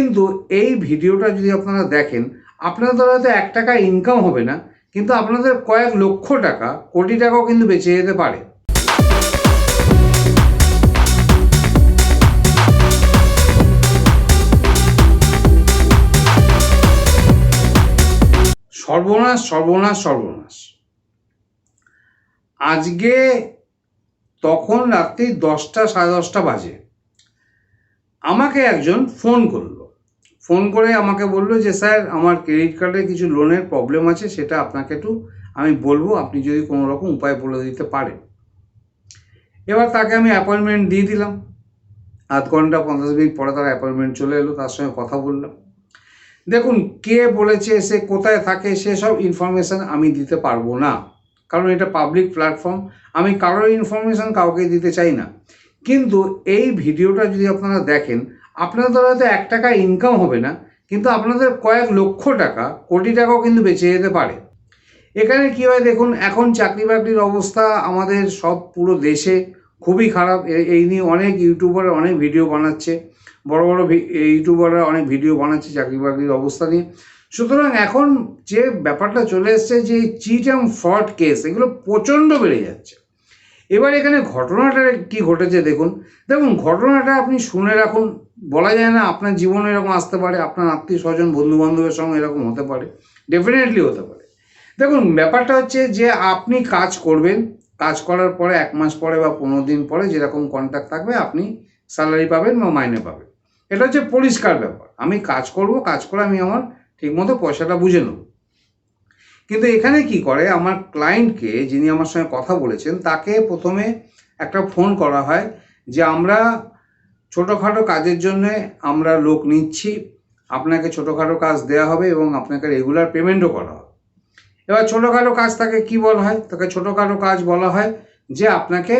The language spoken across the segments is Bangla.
কিন্তু এই ভিডিওটা যদি আপনারা দেখেন, আপনাদের হয়তো 1 টাকা ইনকাম হবে না, কিন্তু আপনাদের কয়েক লক্ষ টাকা, কোটি টাকাও কিন্তু বেঁচে যেতে পারে। সর্বনাশ, সর্বনাশ, সর্বনাশ। আজকে তখন রাত্রি 10টা, সাড়ে 10টা বাজে, আমাকে একজন ফোন করলো। ফোন করে আমাকে বললো যে স্যার, আমার ক্রেডিট কার্ডে কিছু লোনের প্রবলেম আছে, সেটা আপনাকে একটু আমি বলবো, আপনি যদি কোনো রকম উপায় বলে দিতে পারেন। এবার তাকে আমি অ্যাপয়েন্টমেন্ট দিয়ে দিলাম। আধ ঘন্টা 50 মিনিট পরে তার অ্যাপয়েন্টমেন্ট চলে এলো, তার সঙ্গে কথা বললাম। দেখুন, কে বলেছে, সে কোথায় থাকে, সেসব ইনফরমেশান আমি দিতে পারবো না, কারণ এটা পাবলিক প্ল্যাটফর্ম। আমি কারোর ইনফরমেশান কাউকে দিতে চাই না। কিন্তু এই ভিডিওটা যদি আপনারা দেখেন, আপনাদের হয়তো 1 টাকা ইনকাম হবে না, কিন্তু আপনাদের কয়েক লক্ষ টাকা, কোটি টাকাও কিন্তু বেঁচে যেতে পারে। এখানে কী হয় দেখুন, এখন চাকরি বাকরির অবস্থা আমাদের সব পুরো দেশে খুবই খারাপ। এই নিয়ে অনেক ইউটিউবার অনেক ভিডিও বানাচ্ছে, বড় বড় ইউটিউবাররা অনেক ভিডিও বানাচ্ছে চাকরি বাকরির অবস্থা নিয়ে। সুতরাং এখন যে ব্যাপারটা চলে এসছে, যে চিট অ্যান্ড ফ্রড কেস, এগুলো প্রচণ্ড বেড়ে যাচ্ছে। এবার এখানে ঘটনাটা কি ঘটেছে দেখুন। ঘটনাটা আপনি শুনে রাখুন। বলা যায় না আপনার জীবনে এরকম আসতে পারে, আপনার আত্মীয় স্বজন বন্ধু বান্ধবের সঙ্গে এরকম হতে পারে, ডেফিনেটলি হতে পারে। ব্যাপারটা হচ্ছে যে আপনি কাজ করবেন, কাজ করার পরে 1 মাস পরে বা 15 দিন পরে যেরকম কন্ট্রাক্ট থাকবে, আপনি স্যালারি পাবেন বা মাইনে পাবেন। এটা হচ্ছে পরিষ্কার ব্যাপার। আমি কাজ করব, কাজ করে আমি আমার ঠিকমতো পয়সাটা বুঝে নেব। কিন্তু এখানে কি করে, আমার ক্লায়েন্টকে, যিনি আমার সঙ্গে কথা বলেছেন, তাকে প্রথমে একটা ফোন করা হয় যে আমরা ছোটোখাটো কাজের জন্য আমরা লোক নিচ্ছি, আপনাকে ছোটোখাটো কাজ দেওয়া হবে এবং আপনাকে রেগুলার পেমেন্টও করা হবে। এবার ছোটোখাটো কাজ তাকে কি বলা হয়, তাকে ছোটোখাটো কাজ বলা হয় যে আপনাকে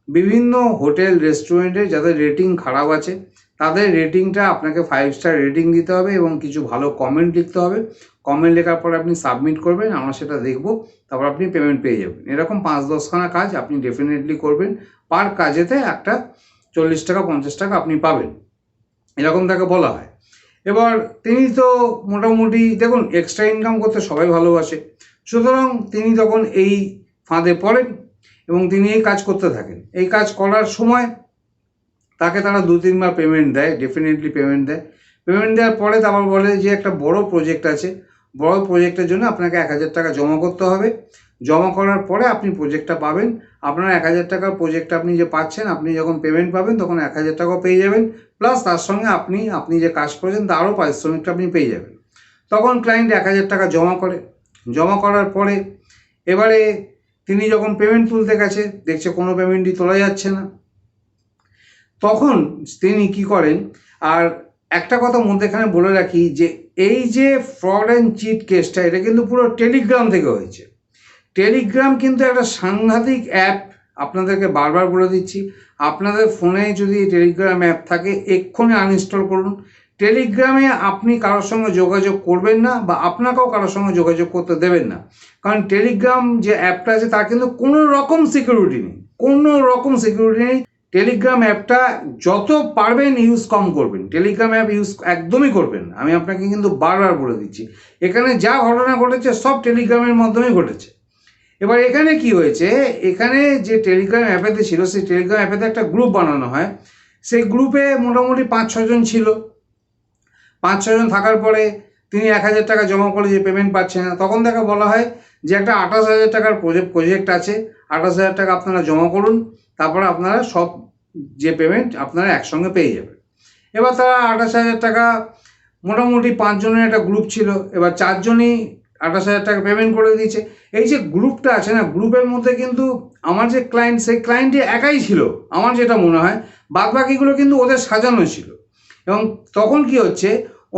বিভিন্ন হোটেল রেস্টুরেন্টে যাদের রেটিং খারাপ আছে, তাদের রেটিংটা আপনাকে 5 স্টার রেটিং দিতে হবে এবং কিছু ভালো কমেন্ট লিখতে হবে। কমেন্ট লেখার পর আপনি সাবমিট করবেন, আমরা সেটা দেখব, তারপর আপনি পেমেন্ট পেয়ে যাবেন। এরকম 5-10 খানা কাজ আপনি ডেফিনেটলি করবেন। পার কাজেতে একটা 40 টাকা 50 টাকা আপনি পাবেন, এরকম তাকে বলা হয়। এবার তিনি তো মোটামুটি দেখুন, এক্সট্রা ইনকাম করতে সবাই ভালোবাসে। সুতরাং তিনি তখন এই ফাঁদে পড়েন এবং তিনি এই কাজ করতে থাকেন। এই কাজ করার সময় তাকে তারা 2-3 বার পেমেন্ট দেয়, ডেফিনেটলি পেমেন্ট দেয়। পেমেন্ট দেওয়ার পরে তারপর বলে যে একটা বড় প্রজেক্ট আছে, বড় প্রজেক্টের জন্য আপনাকে 1000 টাকা জমা করতে হবে। জমা করার পরে আপনি প্রজেক্টটা পাবেন। আপনার 1000 টাকার প্রজেক্টটা আপনি যে পাচ্ছেন, আপনি যখন পেমেন্ট পাবেন তখন 1000 টাকাও পেয়ে যাবেন, প্লাস তার সঙ্গে আপনি যে কাজ করেছেন তারও পারিশ্রমিকটা আপনি পেয়ে যাবেন। তখন ক্লায়েন্ট 1000 টাকা জমা করে। জমা করার পরে এবারে তিনি যখন পেমেন্ট তুলতে গেছে, দেখছে কোনো পেমেন্টই তোলা যাচ্ছে না। তখন তিনি কি করেন, আর একটা কথা মধ্যেখানে বলে রাখি যে এই যে ফ্রড অ্যান্ড চিট কেসটা, এটা কিন্তু পুরো টেলিগ্রাম থেকে হয়েছে। টেলিগ্রাম কিন্তু একটা সাংঘাতিক অ্যাপ, আপনাদেরকে বারবার বলে দিচ্ছি। আপনাদের ফোনে যদি টেলিগ্রাম অ্যাপ থাকে, এক্ষুনি আনইনস্টল করুন। টেলিগ্রামে আপনি কারোর সঙ্গে যোগাযোগ করবেন না, বা আপনাকেও কারোর সঙ্গে যোগাযোগ করতে দেবেন না, কারণ টেলিগ্রাম যে অ্যাপটা আছে তার কিন্তু কোনো রকম সিকিউরিটি নেই, কোনো রকম সিকিউরিটি নেই। টেলিগ্রাম অ্যাপটা যত পারবেন ইউজ কম করবেন, টেলিগ্রাম অ্যাপ ইউজ একদমই করবেন না। আমি আপনাকে কিন্তু বারবার বলে দিচ্ছি, এখানে যা ঘটনা ঘটেছে সব টেলিগ্রামের মাধ্যমেই ঘটেছে। এবার এখানে কি হয়েছে, এখানে যে টেলিগ্রাম অ্যাপেতে ছিল, সেই টেলিগ্রাম অ্যাপেতে একটা গ্রুপ বানানো হয়। সেই গ্রুপে মোটামুটি 5-6 জন ছিল। 5-6 জন থাকার পরে তিনি 1000 টাকা জমা করে যে পেমেন্ট পাচ্ছে না, তখন তাকে বলা হয় যে একটা 28,000 টাকার প্রজেক্ট আছে, 28,000 টাকা আপনারা জমা করুন, তারপরে আপনারা সব যে পেমেন্ট আপনারা একসঙ্গে পেয়ে যাবেন। এবার তারা 28,000 টাকা, মোটামুটি 5 জনের একটা গ্রুপ ছিল, এবার 4 জনই 28,000 টাকা পেমেন্ট করে দিয়েছে। এই যে গ্রুপটা আছে না, গ্রুপের মধ্যে কিন্তু আমার যে ক্লায়েন্ট, সেই ক্লায়েন্টই একাই ছিল আমার যেটা মনে হয়, বাদ বাকিগুলো কিন্তু ওদের সাজানো ছিল। এবং তখন কি হচ্ছে,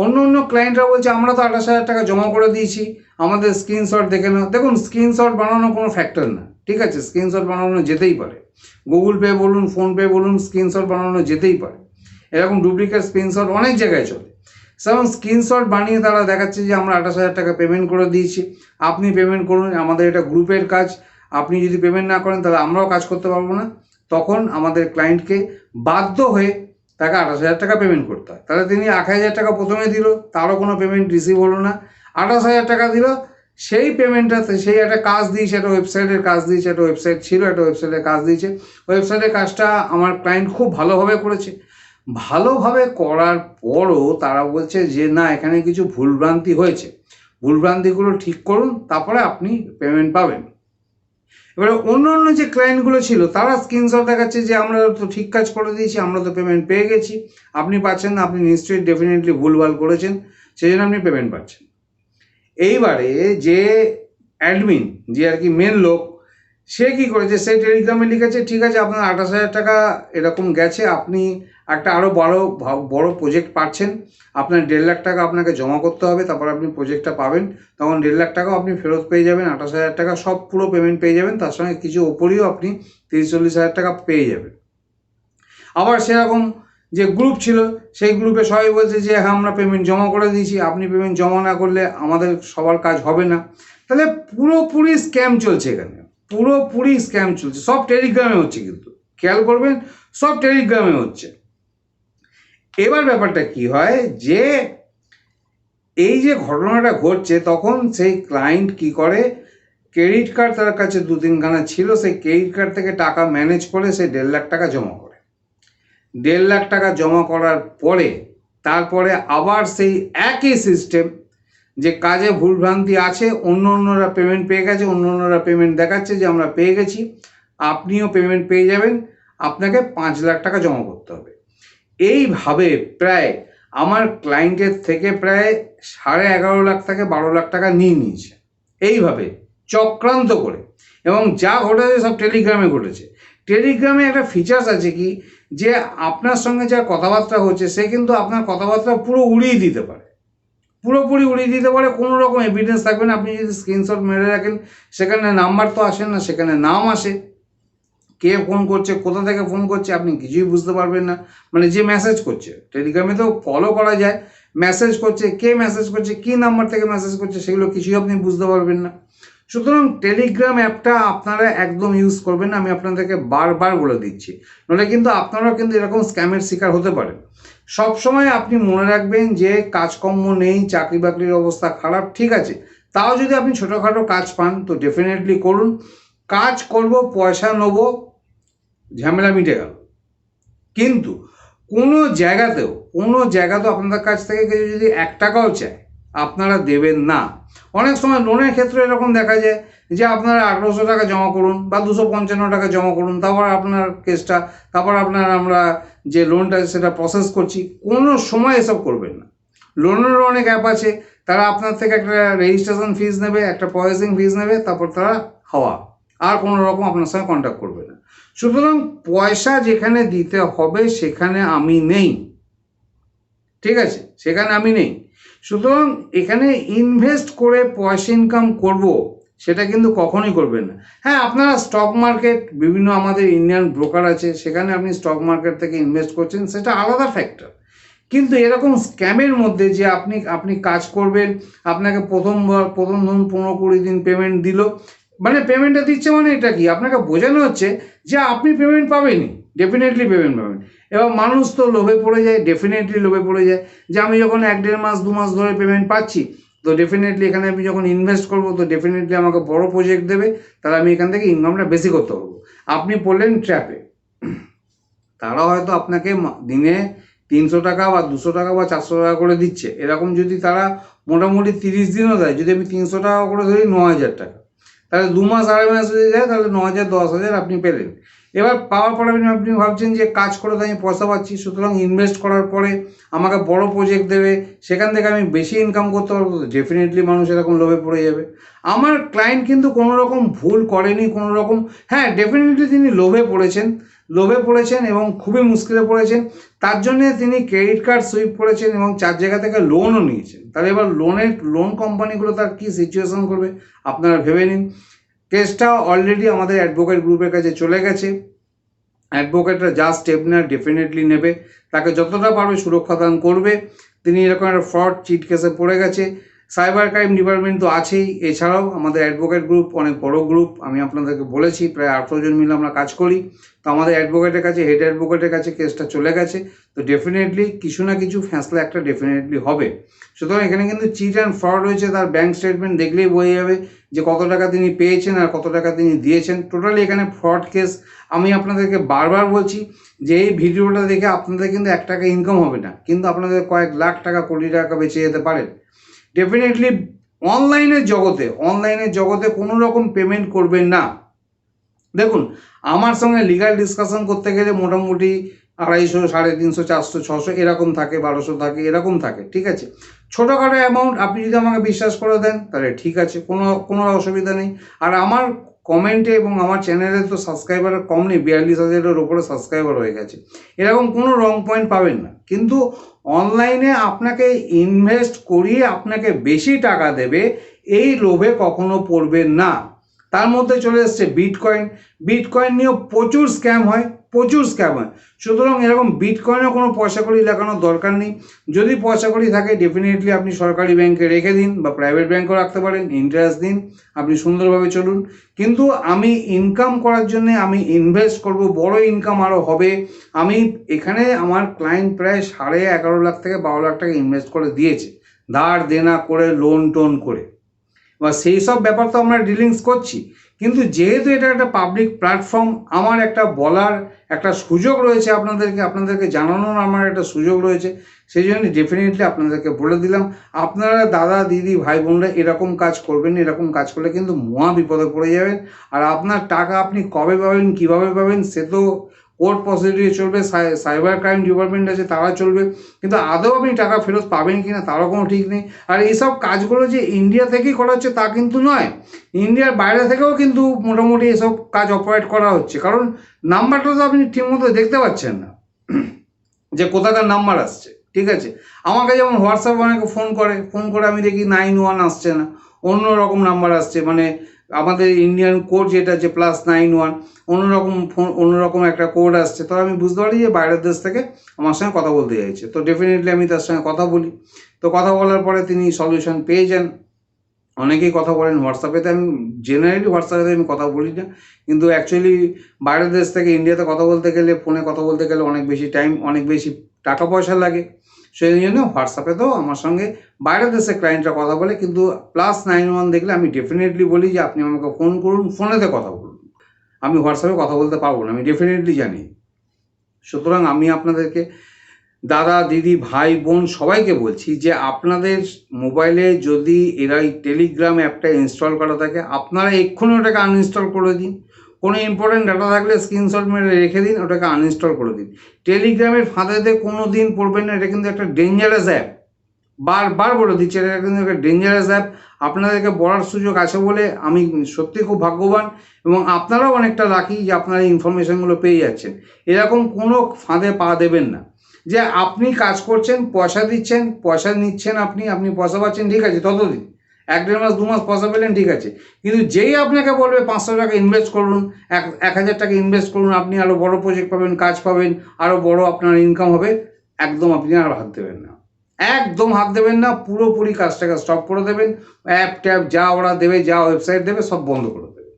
অন্য ক্লায়েন্টরা বলছে আমরা তো 28,000 টাকা জমা করে দিয়েছি, আমাদের স্ক্রিনশট দেখে নাও। দেখুন, স্ক্রিনশট বানানো কোনো ফ্যাক্টর না, ঠিক আছে, স্ক্রিনশট বানানো যেতেই পারে, গুগল পে বলুন, ফোনপে বলুন, স্ক্রিনশট বানানো যেতেই পারে। এরকম ডুপ্লিকেট স্ক্রিনশট অনেক জায়গায় চলে। সেমন স্ক্রিনশট বানিয়ে তারা দেখাচ্ছে যে আমরা 28,000 টাকা পেমেন্ট করে দিয়েছি, আপনি পেমেন্ট করুন, আমাদের এটা গ্রুপের কাজ, আপনি যদি পেমেন্ট না করেন তাহলে আমরাও কাজ করতে পারবো না। তখন আমাদের ক্লায়েন্টকে বাধ্য হয়ে তাকে 28,000 টাকা পেমেন্ট করতে হয়। তাহলে তিনি 1,000 টাকা প্রথমে দিল, তারও কোনো পেমেন্ট রিসিভ হলো না, 28,000 টাকা দিল। সেই পেমেন্টটাতে সেই একটা কাজ দিয়েছে, একটা ওয়েবসাইটের কাজ দিয়েছে, একটা ওয়েবসাইট ছিল, একটা ওয়েবসাইটের কাজ দিয়েছে। ওয়েবসাইটের কাজটা আমার ক্লায়েন্ট খুব ভালোভাবে করেছে। ভালোভাবে করার পরও তারা বলছে যে না, এখানে কিছু ভুলভ্রান্তি হয়েছে, ভুলভ্রান্তিগুলো ঠিক করুন, তারপরে আপনি পেমেন্ট পাবেন। এবারে অন্য অন্য যে ক্লায়েন্টগুলো ছিল তারা স্ক্রিনশট দেখাচ্ছে যে আমরা তো ঠিক কাজ করে দিয়েছি, আমরা তো পেমেন্ট পেয়ে গেছি, আপনি পাচ্ছেন না, আপনি নিশ্চয়ই ডেফিনেটলি ভুলভাল করেছেন, সেই জন্য আপনি পেমেন্ট পাচ্ছেন। এইবারে যে অ্যাডমিন, যে আর কি মেন লোক, সে কী করেছে, সে টেলিগ্রামে লিখেছে ঠিক আছে আপনার 28,000 টাকা এরকম গেছে, আপনি একটা আরও বড় প্রজেক্ট পাচ্ছেন, আপনার 1.5 লাখ টাকা আপনাকে জমা করতে হবে, তারপর আপনি প্রজেক্টটা পাবেন, তখন 1.5 লাখ টাকাও আপনি ফেরত পেয়ে যাবেন, 28,000 টাকা সব পুরো পেমেন্ট পেয়ে যাবেন, তার সঙ্গে কিছু ওপরেও আপনি 30-40 হাজার টাকা পেয়ে যাবেন। আবার সেরকম যে গ্রুপ ছিল, সেই গ্রুপে সবাই বলছে যে হ্যাঁ আমরা পেমেন্ট জমা করে দিয়েছি, আপনি পেমেন্ট জমা না করলে আমাদের সবার কাজ হবে না। তাহলে পুরোপুরি স্ক্যাম চলছে এখানে, পুরোপুরি স্ক্যাম চলছে, সব টেলিগ্রামে হচ্ছে, কিন্তু খেয়াল করবেন সব টেলিগ্রামে হচ্ছে। এবার ব্যাপারটা কি হয় যে এই যে ঘটনাটা ঘটছে, তখন সেই ক্লায়েন্ট কি করে, ক্রেডিট কার্ড তার কাছে 2-3খানা ছিল, সেই ক্রেডিট কার্ড থেকে টাকা ম্যানেজ করে সে 1.5 লাখ টাকা জমা করে। 1.5 লাখ টাকা জমা করার পরে তারপরে আবার সেই একই সিস্টেম, যে কাজে ভুলভ্রান্তি আছে, অন্যরা পেমেন্ট পেয়ে গেছে, অন্যরা পেমেন্ট দেখাচ্ছে যে আমরা পেয়ে গেছি, আপনিও পেমেন্ট পেয়ে যাবেন, আপনাকে 5 লাখ টাকা জমা করতে হবে। এইভাবে প্রায় আমার ক্লায়েন্টের থেকে প্রায় 11.5 লাখ থেকে 12 লাখ টাকা নিয়ে নিয়েছে, এইভাবে চক্রান্ত করে। এবং যা ঘটেছে সব টেলিগ্রামে ঘটেছে। টেলিগ্রামে একটা ফিচার্স আছে কি, যে আপনার সঙ্গে যা কথাবার্তা হচ্ছে সে কিন্তু আপনার কথাবার্তা পুরো উড়িয়ে দিতে পারে, পুরোপুরি উড়িয়ে দিতে পারে, কোনো রকম এভিডেন্স থাকবে না। আপনি যদি স্ক্রিনশট মেরে রাখেন, সেখানে নাম্বার তো আসে না, সেখানে নাম আসে, কে ফোন করছে, কোথা থেকে ফোন করছে, আপনি কিছুই বুঝতে পারবেন না। মানে যে মেসেজ করছে, টেলিগ্রামে তো ফলো করা যায়, মেসেজ করছে, কে মেসেজ করছে, কী নাম্বার থেকে মেসেজ করছে, সেগুলো কিছুই আপনি বুঝতে পারবেন না। সুতরাং টেলিগ্রাম অ্যাপটা আপনারা একদম ইউজ করবেন না, আমি আপনাদেরকে বারবার বলে দিচ্ছি, নাহলে কিন্তু আপনারাও কিন্তু এরকম স্ক্যামের শিকার হতে পারেন। সবসময় আপনি মনে রাখবেন যে কাজকর্ম নেই, চাকরি বাকরির অবস্থা খারাপ, ঠিক আছে, তাও যদি আপনি ছোটোখাটো কাজ পান তো ডেফিনেটলি করুন। কাজ করব, পয়সা নেবো, ঝামেলা মিটে গেল। কিন্তু কোনো জায়গাতেও আপনাদের কাছ থেকে কেউ যদি 1 টাকাও চায়, আপনারা দেবেন না। অনেক সময় লোনের ক্ষেত্রে এরকম দেখা যায় যে আপনারা 1800 টাকা জমা করুন বা 255 টাকা জমা করুন, তারপর আপনার কেসটা, তারপর আমরা যে লোনটা সেটা প্রসেস করছি। কোনো সময় এসব করবেন না। লোনেরও অনেক অ্যাপ আছে, তারা আপনার থেকে একটা রেজিস্ট্রেশন ফিজ নেবে, একটা প্রসেসিং ফিজ নেবে, তারপর তারা আর কোনো রকম আপনার সঙ্গে কন্ট্যাক্ট করবে না। সুতরাং পয়সা যেখানে দিতে হবে সেখানে আমি নেই, ঠিক আছে, সেখানে আমি নেই। সুতরাং এখানে ইনভেস্ট করে পয়সা ইনকাম করব, সেটা কিন্তু কখনোই করবেন না। হ্যাঁ, আপনারা স্টক মার্কেট, বিভিন্ন আমাদের ইন্ডিয়ান ব্রোকার আছে, সেখানে আপনি স্টক মার্কেট থেকে ইনভেস্ট করছেন, সেটা আলাদা ফ্যাক্টর। কিন্তু এরকম স্ক্যামের মধ্যে যে আপনি কাজ করবেন, আপনাকে প্রথম ধরুন 15-20 দিন পেমেন্ট দিল, মানে পেমেন্টটা দিচ্ছে মানে এটা কি, আপনাকে বোঝানো হচ্ছে যে আপনি পেমেন্ট পাবেনই, ডেফিনেটলি পেমেন্ট পাবেন। এবার মানুষ তো লোভে পড়ে যায়, ডেফিনেটলি লোভে পড়ে যায় যে আমি যখন 1-1.5 মাস 2 মাস ধরে পেমেন্ট পাচ্ছি, তো ডেফিনেটলি এখানে আমি যখন ইনভেস্ট করবো তো ডেফিনেটলি আমাকে বড় প্রজেক্ট দেবে, তাহলে আমি এখান থেকে ইনকামটা বেশি করতে পারবো। আপনি পড়লেন ট্র্যাপে। তারা হয়তো আপনাকে দিনে 300 টাকা বা 200 টাকা বা 400 টাকা করে দিচ্ছে, এরকম যদি তারা মোটামুটি 30 দিনও দেয়, যদি আমি 300 টাকা করে ধরি 9,000 টাকা, তাহলে 2 মাস 2.5 মাস যদি যায়, তাহলে 9,000 10,000 আপনি পেলেন। এবার পাওয়ার পরে আপনি ভাবছেন যে কাজ করে তো আমি পয়সা পাচ্ছি, সুতরাং ইনভেস্ট করার পরে আমাকে বড় প্রজেক্ট দেবে, সেখান থেকে আমি বেশি ইনকাম করতে পারবো, তো ডেফিনেটলি মানুষ এরকম লোভে পড়ে যাবে। আমার ক্লায়েন্ট কিন্তু কোনো রকম ভুল করেনি, কোনো রকম, হ্যাঁ ডেফিনেটলি তিনি লোভে পড়েছেন এবং খুবই মুশকিলে পড়েছেন। তার জন্যে তিনি ক্রেডিট কার্ড সুইপ করেছেন এবং 4 জায়গা থেকে লোনও নিয়েছেন। তাহলে এবার লোন কোম্পানিগুলো তার কী সিচুয়েশন করবে আপনারা ভেবে নিন। কেসটা অলরেডি আমাদের অ্যাডভোকেট গ্রুপের কাছে চলে গেছে। অ্যাডভোকেটরা যা স্টেপ নেয় ডেফিনেটলি নেবে, তাকে যতটা পারবে সুরক্ষা দান করবে। তিনি এরকম একটা ফ্রড চিট কেসে পড়ে গেছে, সাইবার ক্রাইম ডিপার্টমেন্ট তো আছেই, এছাড়াও আমাদের অ্যাডভোকেট গ্রুপ অনেক বড় গ্রুপ, আমি আপনাদেরকে বলেছি প্রায় 18 জন মিলে আমরা কাজ করি। তো আমাদের অ্যাডভোকেটের কাছে, হেড অ্যাডভোকেটের কাছে কেসটা চলে গেছে। তো ডেফিনেটলি কিছু না কিছু ফ্যাসলা একটা ডেফিনেটলি হবে। সুতরাং এখানে কিন্তু চিট অ্যান্ড ফ্রড হয়েছে, তার ব্যাঙ্ক স্টেটমেন্ট দেখলেই বোঝা যাবে যে কত টাকা তিনি পেয়েছেন আর কত টাকা তিনি দিয়েছেন। টোটালি এখানে ফ্রড কেস। আমি আপনাদেরকে বারবার বলছি যে এই ভিডিওটা দেখে আপনাদের কিন্তু 1 টাকা ইনকাম হবে না, কিন্তু আপনাদের কয়েক লাখ টাকা, কোটি টাকা বেঁচে যেতে পারেন। ডেফিনেটলি অনলাইনের জগতে কোনো রকম পেমেন্ট করবেন না। দেখুন, আমার সঙ্গে লিগাল ডিসকাশন করতে গেলে মোটামুটি 250, 350, 400, 600 এরকম থাকে, 1200 থাকে, এরকম থাকে, ঠিক আছে। ছোটোখাটো অ্যামাউন্ট আপনি যদি আমাকে বিশ্বাস করে দেন তাহলে ঠিক আছে, কোনো অসুবিধা নেই। আর আমার কমেন্টে এবং আমার চ্যানেলে তো সাবস্ক্রাইবার কম নেই, 42,000-এর ওপরে সাবস্ক্রাইবার হয়ে গেছে। এরকম কোনো রং পয়েন্ট পাবেন না। কিন্তু অনলাইনে আপনাকে ইনভেস্ট করিয়ে আপনাকে বেশি টাকা দেবে, এই লোভে কখনো পড়বেন না। তার মধ্যে চলে এসছে বিটকয়েন নিয়েও প্রচুর স্ক্যাম হয়। সুতরাং এরকম বিটকয়েনও কোনো পয়সা কড়ি লাগানোর দরকার নেই। যদি পয়সা কড়ি থাকে ডেফিনেটলি আপনি সরকারি ব্যাংকে রেখে দিন বা প্রাইভেট ব্যাংকেও রাখতে পারেন, ইন্টারেস্ট দিন, আপনি সুন্দরভাবে চলুন। কিন্তু আমি ইনকাম করার জন্য আমি ইনভেস্ট করব, বড় ইনকাম আরও হবে। আমি এখানে আমার ক্লায়েন্ট প্রায় 11.5 লাখ থেকে 12 লাখ টাকা ইনভেস্ট করে দিয়েছে, ধার দেনা করে, লোন টোন করে, বা সেই সব ব্যাপার তো আমরা ডিলিংস করছি। কিন্তু যেহেতু এটা একটা পাবলিক প্ল্যাটফর্ম, আমার একটা বলার একটা সুযোগ রয়েছে, আপনাদেরকে জানানোর আমার একটা সুযোগ রয়েছে, সেই জন্য ডেফিনেটলি আপনাদেরকে বলে দিলাম। আপনারা দাদা দিদি ভাই বোনরা এরকম কাজ করবেন, এরকম কাজ করলে কিন্তু মহা বিপদে পড়ে যাবেন। আর আপনার টাকা আপনি কবে পাবেন, কীভাবে পাবেন, সে তো কোর্ট প্রসিডিউর চলবে, সাইবার ক্রাইম ডিপার্টমেন্ট আছে, তারা চলবে। কিন্তু আদৌ আপনি টাকা ফেরত পাবেন কি না তারও কোনো ঠিক নেই। আর এইসব কাজগুলো যে ইন্ডিয়া থেকেই করা হচ্ছে তা কিন্তু নয়, ইন্ডিয়ার বাইরে থেকেও কিন্তু মোটামুটি এসব কাজ অপারেট করা হচ্ছে। কারণ নাম্বারটা তো আপনি ঠিকমতো দেখতে পাচ্ছেন না যে কোথাকার নাম্বার আসছে, ঠিক আছে। আমাকে যেমন হোয়াটসঅ্যাপে অনেকে ফোন করে আমি দেখি 91 আসছে না, অন্য রকম নাম্বার আসছে। মানে আমাদের ইন্ডিয়ান কোড যেটা আছে +91, অন্যরকম একটা কোড আসছে। তো আমি বুঝতে পারি যে বাইরের দেশ থেকে আমার সঙ্গে কথা বলতে চাইছে। তো ডেফিনেটলি আমি তার সঙ্গে কথা বলি। তো কথা বলার পরে তিনি সলিউশন পেয়ে যান। অনেকেই কথা বলেন হোয়াটসঅ্যাপেতে, আমি জেনারেলি হোয়াটসঅ্যাপেতে আমি কথা বলি না, কিন্তু অ্যাকচুয়ালি বাইরের দেশ থেকে ইন্ডিয়াতে কথা বলতে গেলে, ফোনে কথা বলতে গেলে অনেক বেশি টাইম, অনেক বেশি টাকা পয়সা লাগে। সেই জন্য হোয়াটসঅ্যাপেতেও আমার সঙ্গে বাইরের দেশের ক্লায়েন্টরা কথা বলে। কিন্তু +91 দেখলে আমি ডেফিনেটলি বলি যে আপনি আমাকে ফোন করুন, ফোনেতে কথা বলুন। আমি হোয়াটসঅ্যাপে কথা বলতে পারবো না, আমি ডেফিনেটলি জানি। সুতরাং আমি আপনাদেরকে দাদা দিদি ভাই বোন সবাইকে বলছি যে আপনাদের মোবাইলে যদি এরাই টেলিগ্রাম অ্যাপটা ইনস্টল করা থাকে, আপনারা এক্ষুনি ওটাকে আনইনস্টল করে দিন। কোনো ইম্পর্টেন্ট ডাটা থাকলে স্ক্রিনশট মেরে রেখে দিন, ওটাকে আনইনস্টল করে দিন। টেলিগ্রামের ফাঁদেতে কোনো দিন পড়বেন না, এটা কিন্তু একটা ডেঞ্জারাস অ্যাপ। বারবার বলে দিচ্ছি, এটা কিন্তু একটা ডেঞ্জারাস অ্যাপ। আপনাদেরকে বলার সুযোগ আছে বলে আমি সত্যি খুব ভাগ্যবান, এবং আপনারাও অনেকটা লাকি যে আপনারা ইনফরমেশনগুলো পেয়ে যাচ্ছেন। এরকম কোনো ফাঁদে পা দেবেন না যে আপনি কাজ করছেন, পয়সা দিচ্ছেন, পয়সা নিচ্ছেন, আপনি পয়সা পাচ্ছেন, ঠিক আছে, ততদিন 1-1.5 মাস 2 মাস পয়সা পেলেন, ঠিক আছে। কিন্তু যেই আপনাকে বলবে 500 টাকা ইনভেস্ট করুন, 1000 টাকা ইনভেস্ট করুন, আপনি আরও বড় প্রজেক্ট পাবেন, কাজ পাবেন, আরও বড় আপনার ইনকাম হবে, একদম আপনি আর হাত দেবেন না, একদম হাত দেবেন না। পুরোপুরি কাজটাকে স্টপ করে দেবেন। অ্যাপ ট্যাপ যা ওরা দেবে, যা ওয়েবসাইট দেবে, সব বন্ধ করে দেবে।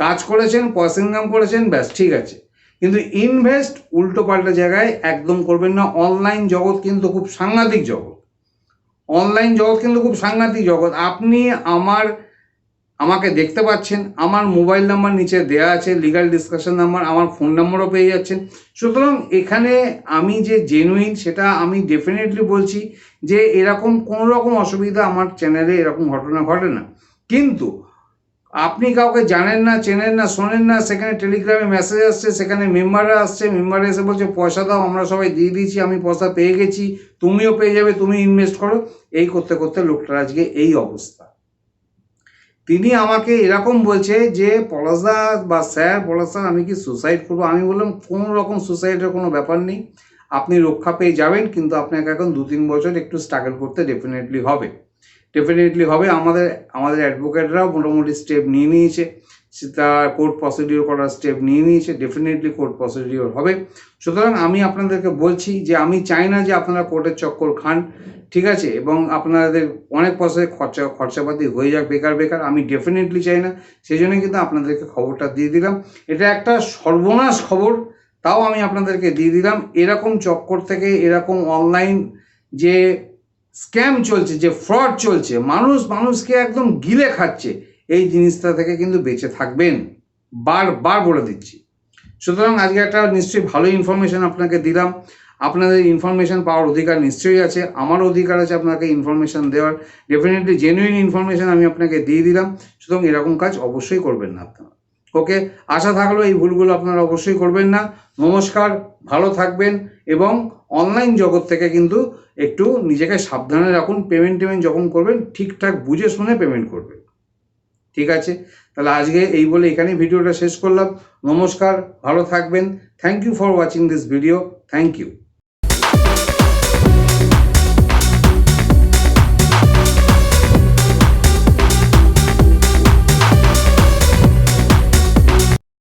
কাজ করেছেন, পয়সা ইনকাম করেছেন, ব্যাস ঠিক আছে। কিন্তু ইনভেস্ট উল্টো পাল্টা জায়গায় একদম করবেন না। অনলাইন জগৎ কিন্তু খুব সাংঘাতিক জগৎ। আপনি আমাকে দেখতে পাচ্ছেন, আমার মোবাইল নাম্বার নিচে দেয়া আছে, লিগাল ডিসকাশন নাম্বার, আমার ফোন নাম্বারও পেয়ে যাচ্ছেন। সুতরাং এখানে আমি যে জেনুইন সেটা আমি ডেফিনেটলি বলছি যে এরকম কোনো রকম অসুবিধা আমার চ্যানেলে এরকম ঘটনা ঘটে না। কিন্তু আপনি কাউকে জানেন না, চেনেন না, শোনেন না, সেখানে টেলিগ্রামে মেসেজ আসছে, সেখানে মেম্বাররা আসছে, মেম্বাররা এসে বলছে পয়সা দাও, আমরা সবাই দিয়ে দিয়েছি, আমি পয়সা পেয়ে গেছি, তুমিও পেয়ে যাবে, তুমি ইনভেস্ট করো। এই করতে করতে লোকটার আজকে এই অবস্থা। তিনি আমাকে এরকম বলছে যে পলাশদা বা স্যার, পলাশ আমি কি সুসাইড করবো? আমি বললাম কোনো রকম সুসাইডের কোনো ব্যাপার নেই, আপনি রক্ষা পেয়ে যাবেন, কিন্তু আপনাকে এখন 2-3 বছর একটু স্ট্রাগল করতে ডেফিনেটলি হবে। আমাদের অ্যাডভোকেটরাও মোটামুটি স্টেপ নিয়ে নিয়েছে সে তার কোর্ট প্রসিডিওর করার স্টেপ নিয়ে নিয়েছে, ডেফিনেটলি কোর্ট প্রসিডিওর হবে। সুতরাং আমি আপনাদেরকে বলছি যে আমি চাই না যে আপনারা কোর্টের চক্কর খান, ঠিক আছে, এবং আপনাদের অনেক পয়সায় খরচাপাতি হয়ে যাক বেকার, আমি ডেফিনেটলি চাই না। সেই জন্য কিন্তু আপনাদেরকে খবরটা দিয়ে দিলাম। এটা একটা সর্বনাশ খবর, তাও আমি আপনাদেরকে দিয়ে দিলাম। এরকম চক্কর থেকে, এরকম অনলাইন যে স্ক্যাম চলছে, যে ফ্রড চলছে, মানুষকে একদম গিলে খাচ্ছে, এই জিনিসটা থেকে কিন্তু বেঁচে থাকবেন, বারবার বলে দিচ্ছি। সুতরাং আজকে একটা নিশ্চয়ই ভালো ইনফরমেশন আপনাকে দিলাম। আপনাদের ইনফরমেশন পাওয়ার অধিকার নিশ্চয়ই আছে, আমারও অধিকার আছে আপনাকে ইনফরমেশন দেওয়ার। ডেফিনেটলি জেনুইন ইনফরমেশন আমি আপনাকে দিয়ে দিলাম। সুতরাং এরকম কাজ অবশ্যই করবেন না আপনারা। ওকে, আশা থাকলো এই ভুলগুলো আপনারা অবশ্যই করবেন না। নমস্কার, ভালো থাকবেন, এবং অনলাইন জগৎ থেকে কিন্তু একটু নিজেকে সাবধানে রাখুন। পেমেন্ট যখন করবেন ঠিকঠাক বুঝে শুনে পেমেন্ট করবেন, ঠিক আছে? তাহলে আজকে এই বলে এখানেই ভিডিওটা শেষ করলাম। নমস্কার, ভালো থাকবেন। Thank you for watching this video. Thank you.